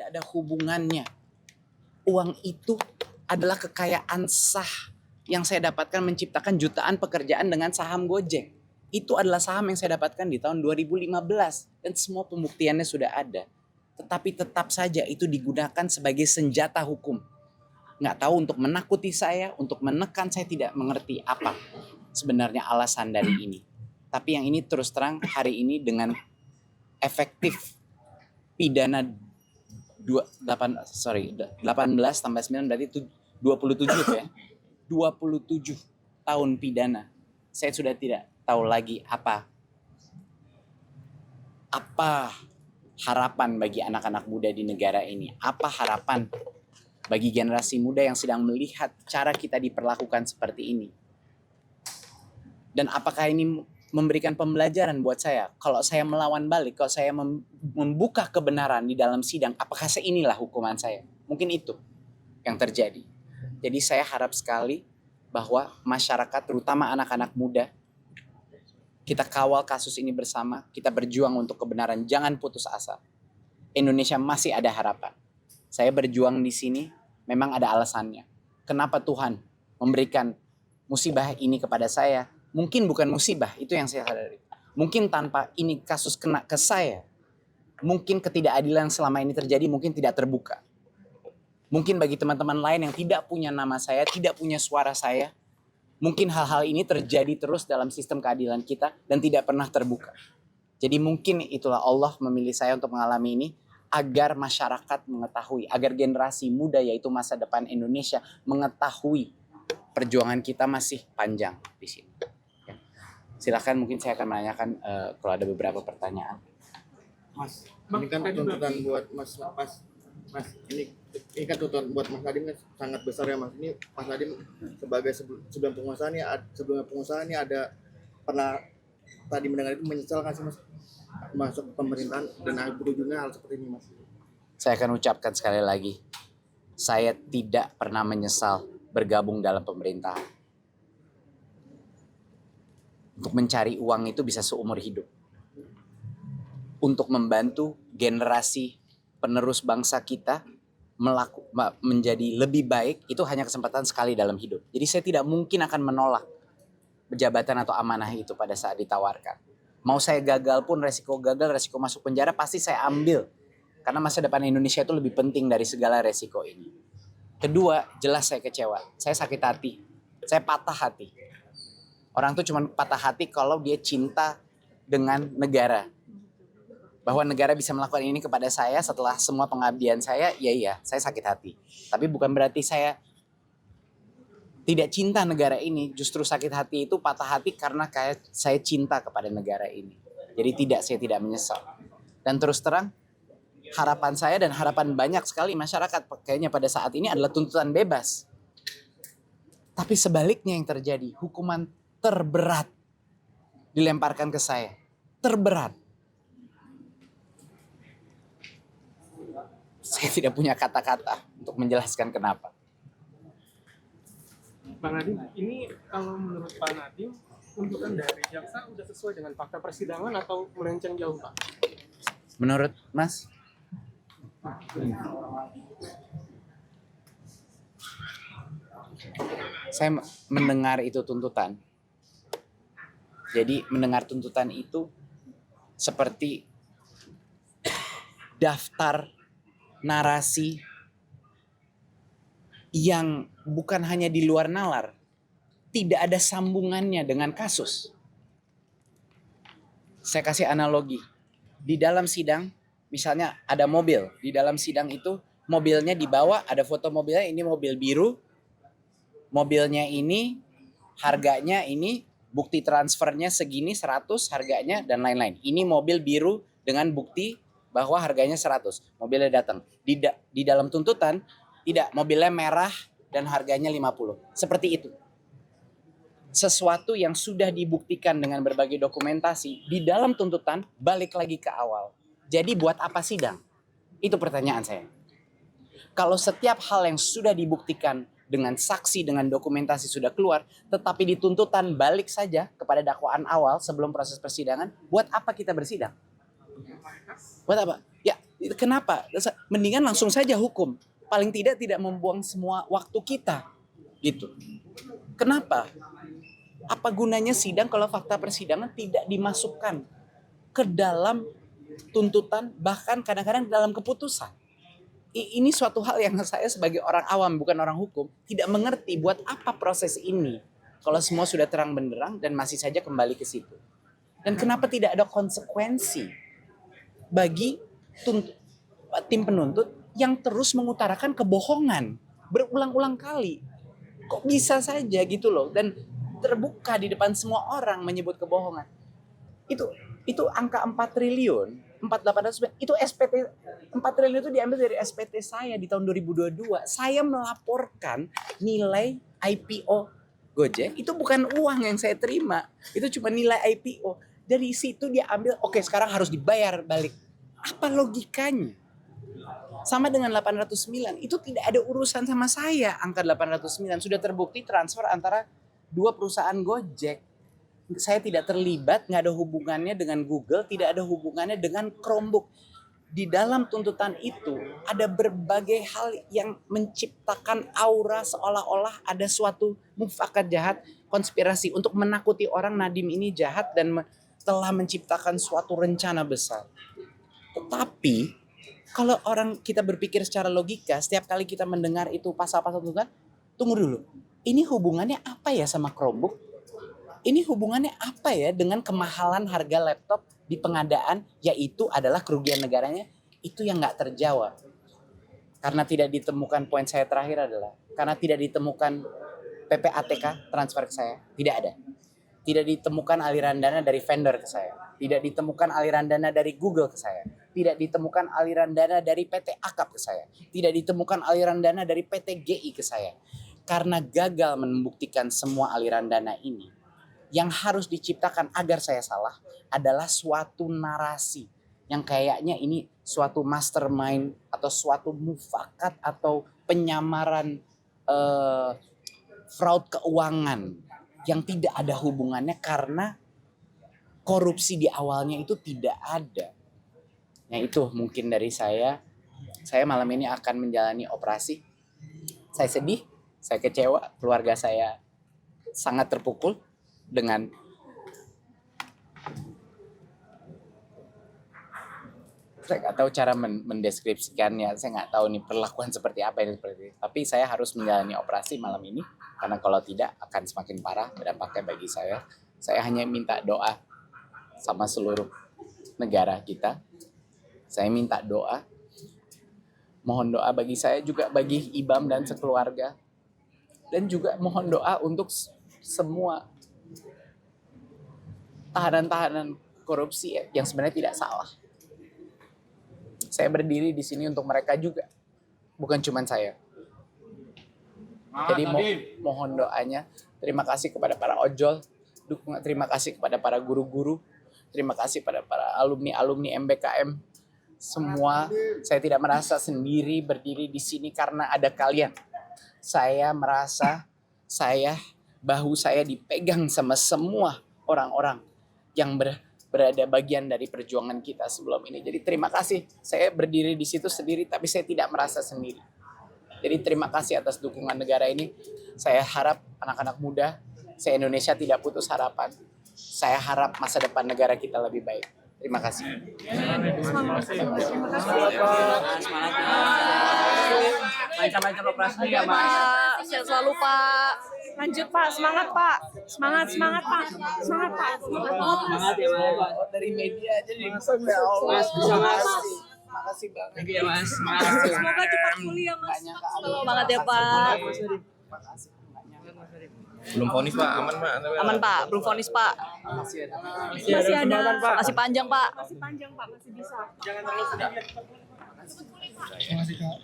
tidak ada hubungannya. Uang itu adalah kekayaan sah yang saya dapatkan menciptakan jutaan pekerjaan dengan saham Gojek. Itu adalah saham yang saya dapatkan di tahun 2015 dan semua pembuktiannya sudah ada. Tetapi tetap saja itu digunakan sebagai senjata hukum. Nggak tahu untuk menakuti saya, untuk menekan, saya tidak mengerti apa sebenarnya alasan dari ini. Tapi yang ini terus terang hari ini dengan efektif pidana 18 tambah 9 berarti 27 ya. 27 tahun pidana. Saya sudah tidak tahu lagi apa harapan bagi anak-anak muda di negara ini. Apa harapan bagi generasi muda yang sedang melihat cara kita diperlakukan seperti ini. Dan apakah ini memberikan pembelajaran buat saya? Kalau saya melawan balik, kalau saya membuka kebenaran di dalam sidang, apakah inilah hukuman saya? Mungkin itu yang terjadi. Jadi saya harap sekali bahwa masyarakat, terutama anak-anak muda, kita kawal kasus ini bersama, kita berjuang untuk kebenaran, jangan putus asa. Indonesia masih ada harapan. Saya berjuang di sini memang ada alasannya. Kenapa Tuhan memberikan musibah ini kepada saya? Mungkin bukan musibah, itu yang saya sadari. Mungkin tanpa ini kasus kena ke saya, mungkin ketidakadilan selama ini terjadi mungkin tidak terbuka. Mungkin bagi teman-teman lain yang tidak punya nama saya, tidak punya suara saya, mungkin hal-hal ini terjadi terus dalam sistem keadilan kita dan tidak pernah terbuka. Jadi mungkin itulah Allah memilih saya untuk mengalami ini agar masyarakat mengetahui, agar generasi muda yaitu masa depan Indonesia mengetahui perjuangan kita masih panjang di sini. Silakan, mungkin saya akan menanyakan kalau ada beberapa pertanyaan. Mas, ini kan tuntutan buat Mas, ini kan tuntutan buat Mas Nadiem kan sangat besar ya Mas. Ini Mas Nadiem sebagai sebelum pengusaha ini ada pernah tadi mendengar itu menyesal nggak sih Mas masuk pemerintahan dan berujungnya hal seperti ini Mas? Saya akan ucapkan sekali lagi, saya tidak pernah menyesal bergabung dalam pemerintahan. Untuk mencari uang itu bisa seumur hidup. Untuk membantu generasi penerus bangsa kita menjadi lebih baik, itu hanya kesempatan sekali dalam hidup. Jadi saya tidak mungkin akan menolak jabatan atau amanah itu pada saat ditawarkan. Mau saya gagal pun, resiko gagal, resiko masuk penjara pasti saya ambil. Karena masa depan Indonesia itu lebih penting dari segala resiko ini. Kedua, jelas saya kecewa. Saya sakit hati. Saya patah hati. Orang tuh cuma patah hati kalau dia cinta dengan negara. Bahwa negara bisa melakukan ini kepada saya setelah semua pengabdian saya, iya, saya sakit hati. Tapi bukan berarti saya tidak cinta negara ini. Justru sakit hati itu patah hati karena saya cinta kepada negara ini. Jadi saya tidak menyesal. Dan terus terang, harapan saya dan harapan banyak sekali masyarakat kayaknya pada saat ini adalah tuntutan bebas. Tapi sebaliknya yang terjadi, hukuman terberat dilemparkan ke saya. Terberat. Saya tidak punya kata-kata untuk menjelaskan kenapa. Bang Nadiem, ini kalau menurut Pak Nadiem, tuntutan dari jaksa sudah sesuai dengan fakta persidangan atau melenceng jauh, Pak? Menurut Mas? Saya mendengar itu tuntutan. Jadi mendengar tuntutan itu seperti daftar narasi yang bukan hanya di luar nalar, tidak ada sambungannya dengan kasus. Saya kasih analogi. Di dalam sidang, misalnya ada mobil. Di dalam sidang itu, mobilnya dibawa, ada foto mobilnya, ini mobil biru. Mobilnya ini, harganya ini, bukti transfernya segini 100 harganya dan lain-lain. Ini mobil biru dengan bukti bahwa harganya 100. Mobilnya datang. Di dalam tuntutan, tidak, mobilnya merah dan harganya 50. Seperti itu. Sesuatu yang sudah dibuktikan dengan berbagai dokumentasi, di dalam tuntutan balik lagi ke awal. Jadi buat apa sidang? Itu pertanyaan saya. Kalau setiap hal yang sudah dibuktikan dengan saksi, dengan dokumentasi sudah keluar, tetapi di tuntutan balik saja kepada dakwaan awal sebelum proses persidangan, buat apa kita bersidang? Buat apa? Ya, Kenapa? Mendingan langsung saja hukum. Paling tidak membuang semua waktu kita. Gitu. Kenapa? Apa gunanya sidang kalau fakta persidangan tidak dimasukkan ke dalam tuntutan, bahkan kadang-kadang dalam keputusan? Ini suatu hal yang saya sebagai orang awam, bukan orang hukum, tidak mengerti buat apa proses ini. Kalau semua sudah terang benderang dan masih saja kembali ke situ. Dan kenapa tidak ada konsekuensi bagi tim penuntut yang terus mengutarakan kebohongan berulang-ulang kali? Kok bisa saja gitu loh, dan terbuka di depan semua orang menyebut kebohongan. Itu angka 4 triliun, 4.800 itu SPT 4 triliun itu diambil dari SPT saya di tahun 2022. Saya melaporkan nilai IPO Gojek, itu bukan uang yang saya terima, itu cuma nilai IPO. Dari situ dia ambil, oke sekarang harus dibayar balik. Apa logikanya? Sama dengan 809, itu tidak ada urusan sama saya. Angka 809 sudah terbukti transfer antara dua perusahaan Gojek. Saya tidak terlibat, nggak ada hubungannya dengan Google, tidak ada hubungannya dengan Chromebook. Di dalam tuntutan itu ada berbagai hal yang menciptakan aura seolah-olah ada suatu mufakat jahat, konspirasi untuk menakuti orang. Nadiem ini jahat dan telah menciptakan suatu rencana besar. Tetapi kalau orang kita berpikir secara logika, setiap kali kita mendengar itu pasal-pasal tuntutan, tunggu dulu, ini hubungannya apa ya sama Chromebook? Ini hubungannya apa ya dengan kemahalan harga laptop di pengadaan, yaitu adalah kerugian negaranya? Itu yang nggak terjawab. Karena tidak ditemukan, poin saya terakhir adalah, karena tidak ditemukan PPATK transfer ke saya, tidak ada. Tidak ditemukan aliran dana dari vendor ke saya. Tidak ditemukan aliran dana dari Google ke saya. Tidak ditemukan aliran dana dari PT Akap ke saya. Tidak ditemukan aliran dana dari PT GI ke saya. Karena gagal membuktikan semua aliran dana ini, yang harus diciptakan agar saya salah adalah suatu narasi yang kayaknya ini suatu mastermind atau suatu mufakat atau penyamaran fraud keuangan yang tidak ada hubungannya karena korupsi di awalnya itu tidak ada. Nah itu mungkin dari saya. Saya malam ini akan menjalani operasi. Saya sedih, saya kecewa, keluarga saya sangat terpukul dengan saya nggak tahu cara mendeskripsikannya, saya nggak tahu nih perlakuan seperti apa ini seperti itu. Tapi saya harus menjalani operasi malam ini karena kalau tidak akan semakin parah dampaknya bagi saya. Saya hanya minta doa sama seluruh negara kita. Saya minta doa, mohon doa bagi saya juga, bagi Ibam dan sekeluarga, dan juga mohon doa untuk semua tahanan-tahanan korupsi yang sebenarnya tidak salah. Saya berdiri di sini untuk mereka juga, bukan cuma saya. Jadi mohon doanya. Terima kasih kepada para ojol, terima kasih kepada para guru-guru, terima kasih pada para alumni-alumni MBKM. Semua, saya tidak merasa sendiri berdiri di sini karena ada kalian. Saya merasa bahu saya dipegang sama semua orang-orang yang berada bagian dari perjuangan kita sebelum ini. Jadi terima kasih. Saya berdiri di situ sendiri tapi saya tidak merasa sendiri. Jadi terima kasih atas dukungan negara ini. Saya harap anak-anak muda, se-Indonesia tidak putus harapan. Saya harap masa depan negara kita lebih baik. Terima kasih. Lancar-lancar operasi ya, Mas. Sehat selalu, Pak. Lanjut Pak, semangat Pak. Semangat Pak. Semangat Pak. Semangat ya, Mas. Dari media aja nih. Ya Allah. Mas, bisa, Mas. Makasih banget. Thank you ya, Mas. Semangat. Semoga cepat pulih ya Mas. Semangat ya, Pak. Belum vonis Pak, aman Pak. Aman, Pak. Belum vonis, Pak. Masih ada. Masih panjang, Pak. Masih panjang Pak, masih bisa. Jangan terlalu sedih. Terima kasih Kak.